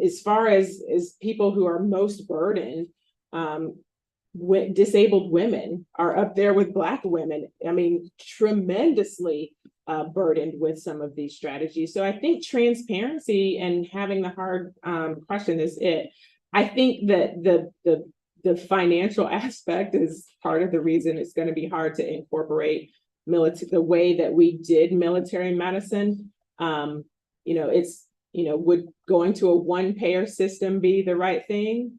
as far as people who are most burdened, disabled women are up there with Black women. I mean, tremendously burdened with some of these strategies. So I think transparency and having the hard question is it. I think that the financial aspect is part of the reason it's going to be hard to incorporate the way that we did military medicine. Would going to a one-payer system be the right thing?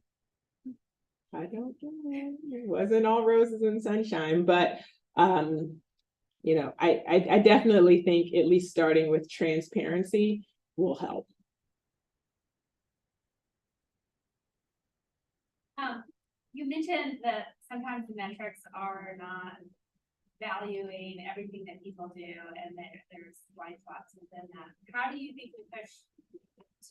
I don't know. It wasn't all roses and sunshine, but I definitely think at least starting with transparency will help. You mentioned that sometimes the metrics are not valuing everything that people do, and that there's blind spots within that. How do you think we push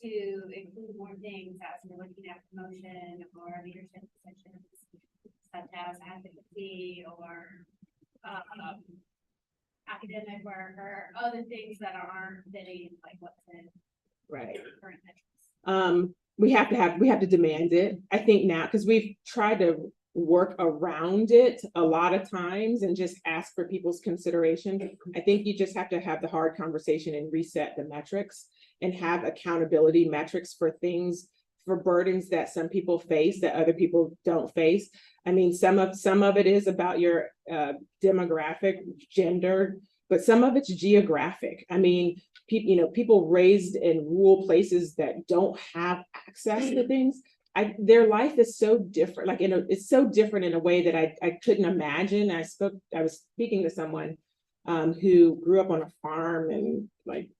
to include more things as we're looking at promotion or leadership positions, such as advocacy or academic work or other things that aren't fitting like what's in current metrics? We have to demand it. I think now, because we've tried to work around it a lot of times and just ask for people's consideration. I think you just have to have the hard conversation and reset the metrics and have accountability metrics for things, for burdens that some people face that other people don't face. I mean, some of it is about your demographic, gender, but some of it's geographic. I mean, people raised in rural places that don't have access to things, their life is so different. Like, it's so different in a way that I couldn't imagine. I was speaking to someone who grew up on a farm and like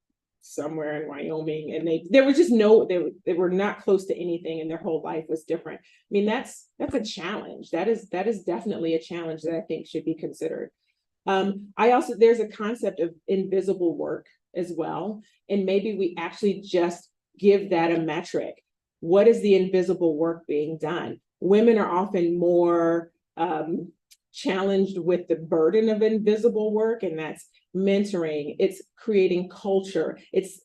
somewhere in Wyoming, and there was just they were not close to anything, and their whole life was different. I mean, that's a challenge. That is definitely a challenge that I think should be considered. There's a concept of invisible work as well, and maybe we actually just give that a metric. What is the invisible work being done? Women are often more challenged with the burden of invisible work, and that's mentoring, it's creating culture, it's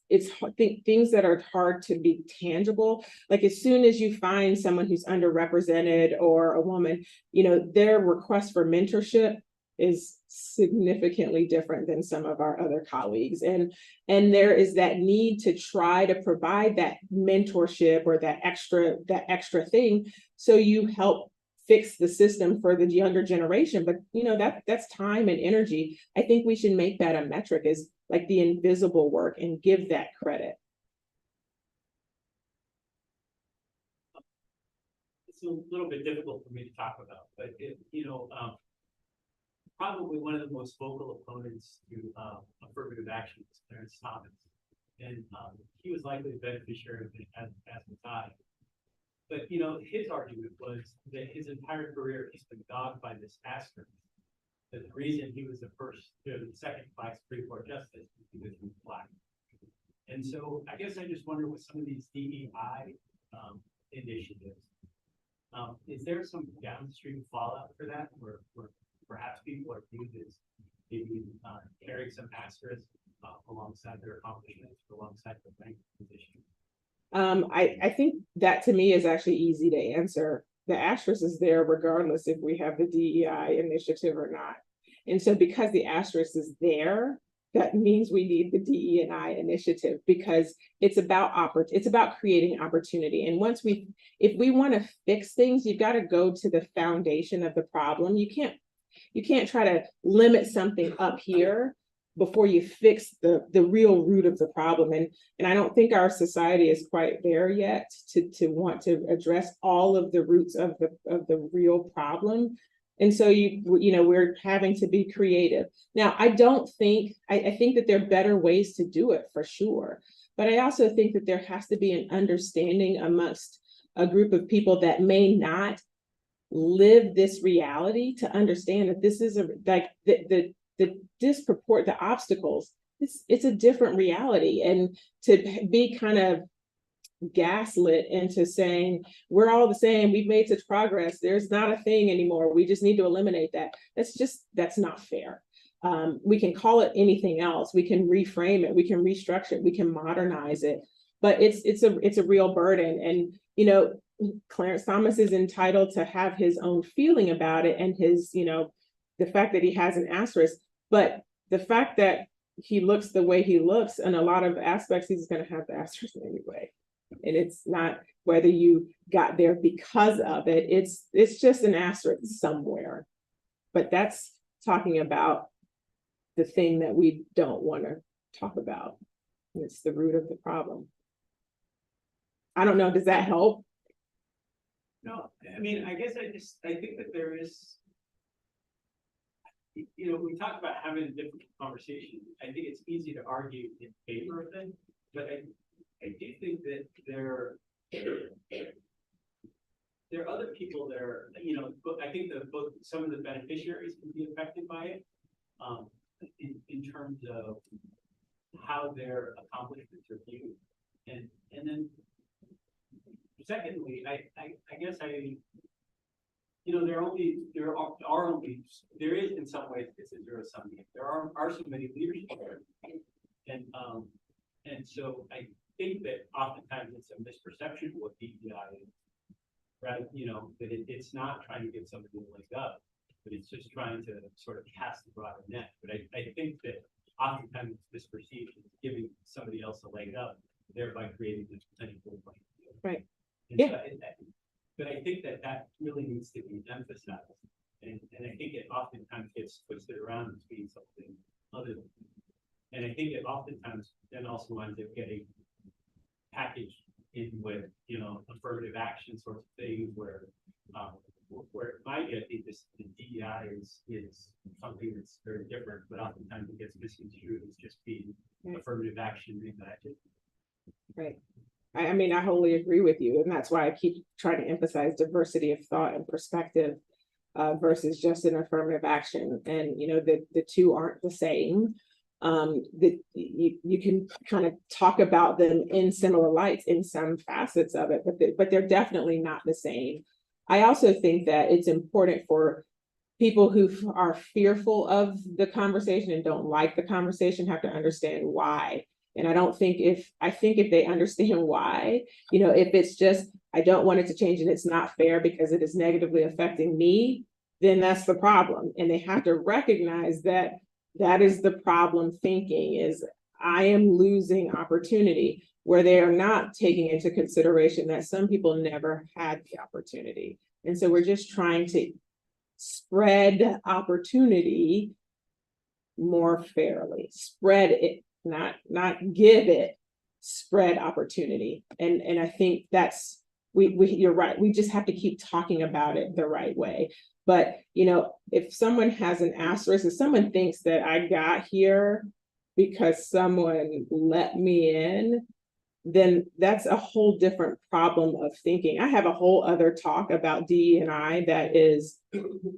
things that are hard to be tangible. Like, as soon as you find someone who's underrepresented or a woman, their request for mentorship is significantly different than some of our other colleagues, and there is that need to try to provide that mentorship or that extra thing, so you help fix the system for the younger generation. But that's time and energy. I think we should make that a metric, is like the invisible work, and give that credit. It's a little bit difficult for me to talk about, but probably one of the most vocal opponents to affirmative action was Clarence Thomas, and he was likely the beneficiary of it, as was I. But his argument was that his entire career he's been dogged by this asterisk. That the reason he was the second Black Supreme Court justice was because he was Black. And so I guess I just wonder, with some of these DEI initiatives, is there some downstream fallout for that, where perhaps people are viewed as maybe carrying some asterisk alongside their accomplishments, alongside their rank position? I think that, to me, is actually easy to answer. The asterisk is there regardless if we have the DEI initiative or not. And so, because the asterisk is there, that means we need the DE&I initiative, because it's about creating opportunity. And if we want to fix things, you've got to go to the foundation of the problem. You can't try to limit something up here before you fix the real root of the problem. And I don't think our society is quite there yet to want to address all of the roots of the real problem. And so we're having to be creative. Now, I think that there are better ways to do it, for sure. But I also think that there has to be an understanding amongst a group of people that may not live this reality, to understand that this is the obstacles, it's a different reality. And to be kind of gaslit into saying we're all the same, we've made such progress, there's not a thing anymore, we just need to eliminate that, that's not fair. We can call it anything else, we can reframe it, we can restructure it, we can modernize it, but it's a real burden. And Clarence Thomas is entitled to have his own feeling about it, and his the fact that he has an asterisk, but the fact that he looks the way he looks, in a lot of aspects he's going to have the asterisk anyway. And it's not whether you got there because of it, it's just an asterisk somewhere. But that's talking about the thing that we don't want to talk about. It's the root of the problem. I don't know, does that help? No, I mean, I guess I think that there is, we talk about having a different conversation. I think it's easy to argue in favor of it, but I do think that there are other people there, I think that both some of the beneficiaries can be affected by it, in terms of how their accomplishments are viewed. And then secondly, I guess there is in some ways it's a zero-sum game. There are so many leadership there. And so I think that oftentimes it's a misperception of what DEI is, right? That it's not trying to get somebody to leg up, but it's just trying to sort of cast a broader net. But I think that oftentimes it's misperceived as giving somebody else a leg up, thereby creating this potential playing field. Right. And Yeah. So but I think that really needs to be emphasized. And I think it oftentimes gets twisted around as being something other than And I think it oftentimes then also winds up getting packaged in with, you know, affirmative action sorts of things where it might get the DEI is something that's very different, but oftentimes it gets misconstrued as just being affirmative action impacted. Right. I mean, I wholly agree with you, and that's why I keep trying to emphasize diversity of thought and perspective versus just an affirmative action. And, you know, the two aren't the same. You can kind of talk about them in similar lights in some facets of it, but they're definitely not the same. I also think that it's important for people who are fearful of the conversation and don't like the conversation have to understand why. And I think if they understand why, you know, if it's just, I don't want it to change and it's not fair because it is negatively affecting me, then that's the problem. And they have to recognize that that is the problem thinking is I am losing opportunity, where they are not taking into consideration that some people never had the opportunity. And so we're just trying to spread opportunity more fairly, spread it, not give it, spread opportunity. And I think that's, you're right. We just have to keep talking about it the right way. But, you know, if someone has an asterisk, if someone thinks that I got here because someone let me in, then that's a whole different problem of thinking. I have a whole other talk about DE&I that is,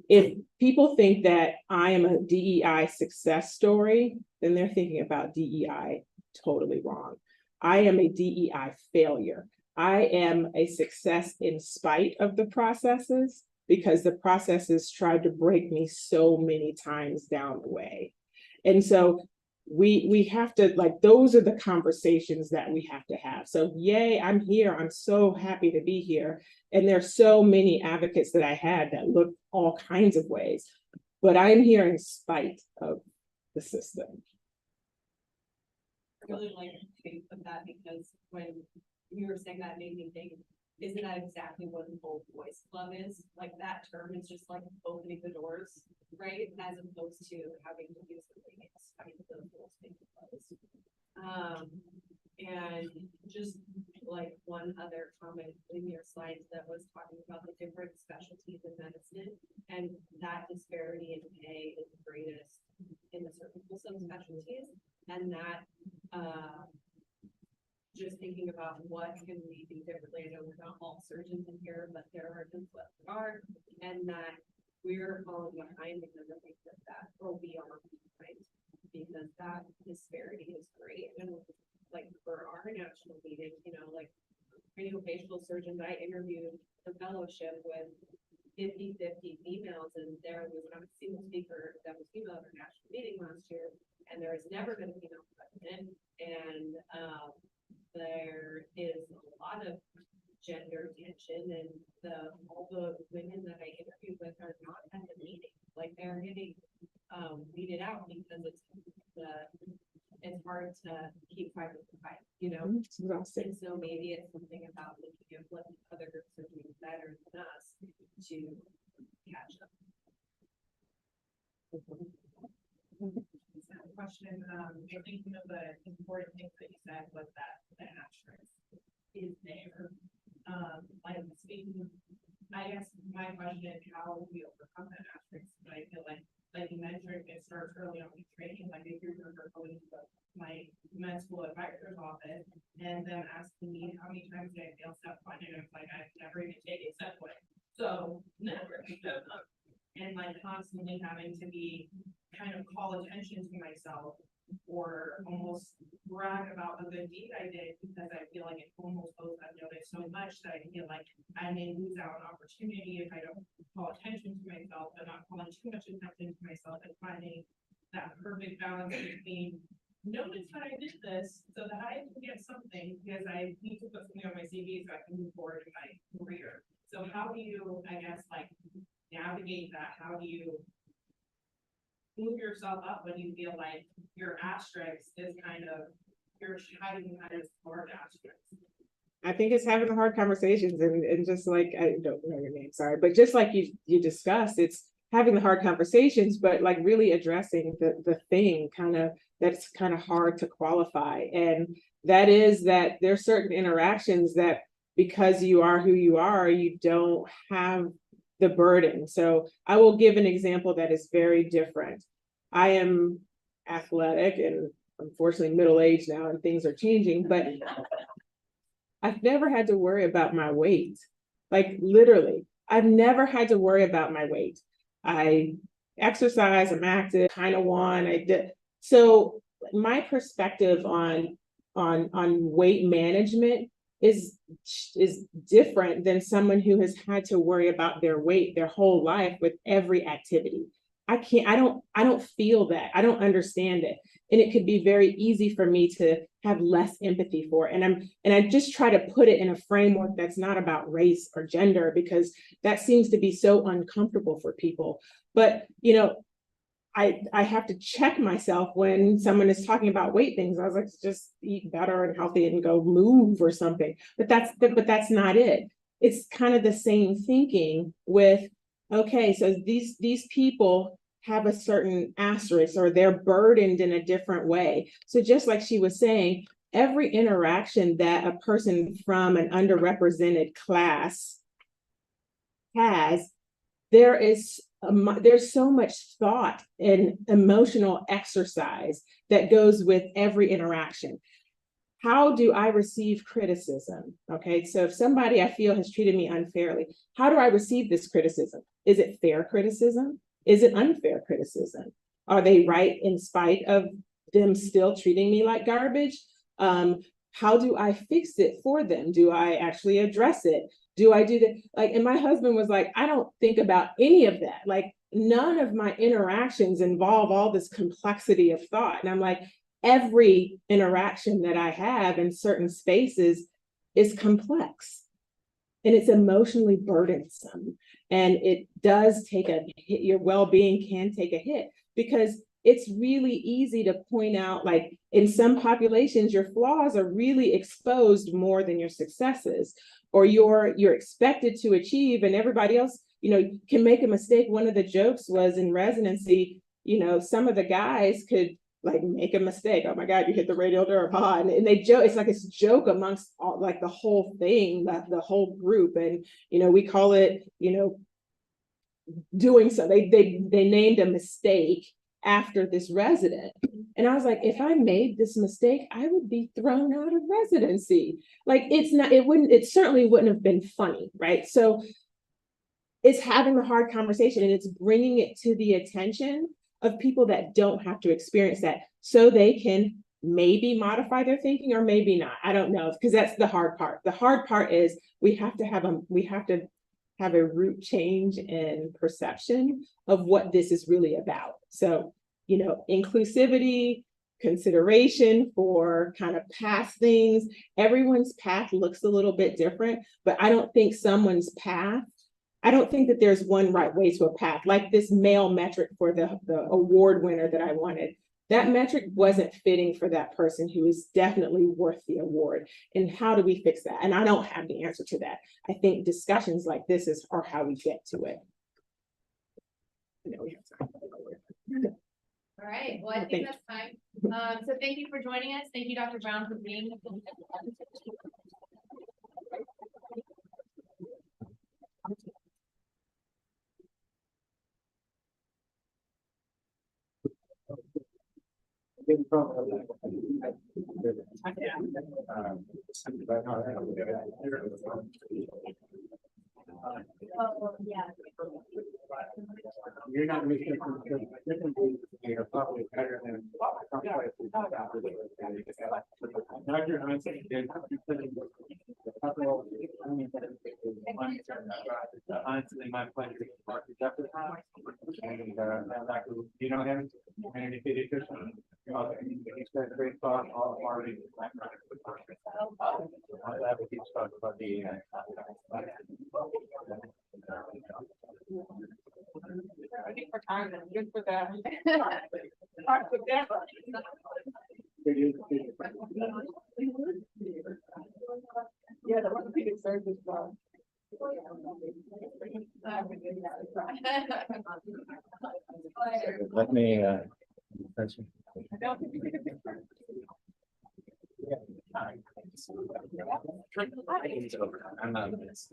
if people think that I am a DEI success story, then they're thinking about DEI totally wrong. I am a DEI failure. I am a success in spite of the processes, because the processes tried to break me so many times down the way. And so we have to, like, those are the conversations that we have to have. So yay, I'm here. I'm so happy to be here. And there's so many advocates that I had that look all kinds of ways, but I'm here in spite of the system. I really like the take of that, because when you were saying that, made me think, isn't that exactly what the whole voice club is? Like, that term is just like opening the doors, right? As opposed to having to do something else, having to those doors being closed. And just like one other comment in your slides that was talking about the different specialties in medicine, and that disparity in pay is the greatest in the cervical subspecialties, and that just thinking about what can we do differently. I know we're not all surgeons in here, but there are things that are, and that we're falling behind because I think that or we are behind, because that disparity is great. And like for our national meeting, you know, like craniofacial surgeons, I interviewed the fellowship with 50-50 females, and there was not a single speaker that was female at our national meeting last year, and there has never been a female president. And there is a lot of gender tension, and all the women that I interviewed with are not at the meeting. Like, they're getting weeded out because it's hard to keep fighting the fight, you know. And so maybe it's something about looking at what other groups are doing better than us to catch up. Question, I think one of the important things that you said was that the asterisk is there. Like, speaking, I guess my question is how we overcome that asterisk. But I feel like you mentioned, it starts early on in training. Like, if you're going to my med school advisor's office and then asking me how many times did I fail step one, and it's like I've never even taken step one, so never. And like constantly having to be kind of call attention to myself or almost brag about the good deed I did, because I feel like it almost goes unnoticed so much that I feel like I may lose out on opportunity if I don't call attention to myself, but not calling too much attention to myself, and finding that perfect balance between notice that I did this so that I can get something, because I need to put something on my CV so I can move forward in my career. So how do you, I guess, like, navigate that? How do you move yourself up when you feel like your asterisk is kind of, you're hiding behind a hard asterisk? I think it's having the hard conversations, and just like, I don't know your name, sorry, but just like you discussed, it's having the hard conversations, but like really addressing the thing that's kind of hard to qualify. And that is that there's certain interactions that because you are who you are, you don't have the burden. So I will give an example that is very different. I am athletic and unfortunately middle-aged now and things are changing, but I've never had to worry about my weight. Like literally, I've never had to worry about my weight. I exercise, I'm active, kind of want, I did. So my perspective on weight management is different than someone who has had to worry about their weight their whole life with every activity. I don't feel that. I don't understand it. And it could be very easy for me to have less empathy for it. And I just try to put it in a framework that's not about race or gender, because that seems to be so uncomfortable for people. But, you know, I have to check myself when someone is talking about weight things. I was like, just eat better and healthy and go move or something. But that's not it. It's kind of the same thinking with, okay, so these people have a certain asterisk or they're burdened in a different way. So just like she was saying, every interaction that a person from an underrepresented class has, there's so much thought and emotional exercise that goes with every interaction. How do I receive criticism? Okay, so if somebody I feel has treated me unfairly, how do I receive this criticism? Is it fair criticism? Is it unfair criticism? Are they right in spite of them still treating me like garbage? How do I fix it for them? Do I actually address it? Do I do that? Like, and my husband was like, I don't think about any of that. Like, none of my interactions involve all this complexity of thought. And I'm like, every interaction that I have in certain spaces is complex and it's emotionally burdensome. And it does take a hit, your well-being can take a hit, because it's really easy to point out, like in some populations, your flaws are really exposed more than your successes, or you're expected to achieve, and everybody else, you know, can make a mistake. One of the jokes was in residency, you know, some of the guys could like make a mistake. Oh my God, you hit the radial nerve, and they joke. It's like it's a joke amongst all, like the whole thing, the whole group, and you know, we call it, you know, doing so. They named a mistake after this resident, and I was like, if I made this mistake, I would be thrown out of residency. Like it certainly wouldn't have been funny, right? So it's having the hard conversation and it's bringing it to the attention of people that don't have to experience that, so they can maybe modify their thinking or maybe not. I don't know, because that's the hard part. The hard part is we have to have a root change in perception of what this is really about. So, you know, inclusivity, consideration for kind of past things. Everyone's path looks a little bit different, but I don't think that there's one right way to a path. Like this male metric for the award winner that I wanted, that metric wasn't fitting for that person who is definitely worth the award. And how do we fix that? And I don't have the answer to that. I think discussions like this are how we get to it. We have time. All right, well, I think that's time. So thank you for joining us. Thank you, Dr. Brown, for being with us. Oh, yeah. You're not making you're probably better than some places. Dr. Heinzen did honestly my pleasure to partner up with him. And Dr. You know him, community pediatrician. He's got a great thought already. I'll have a huge talk about the I think for time and good for that. Yeah, the orthopedic surgeon. Let me, I'm not.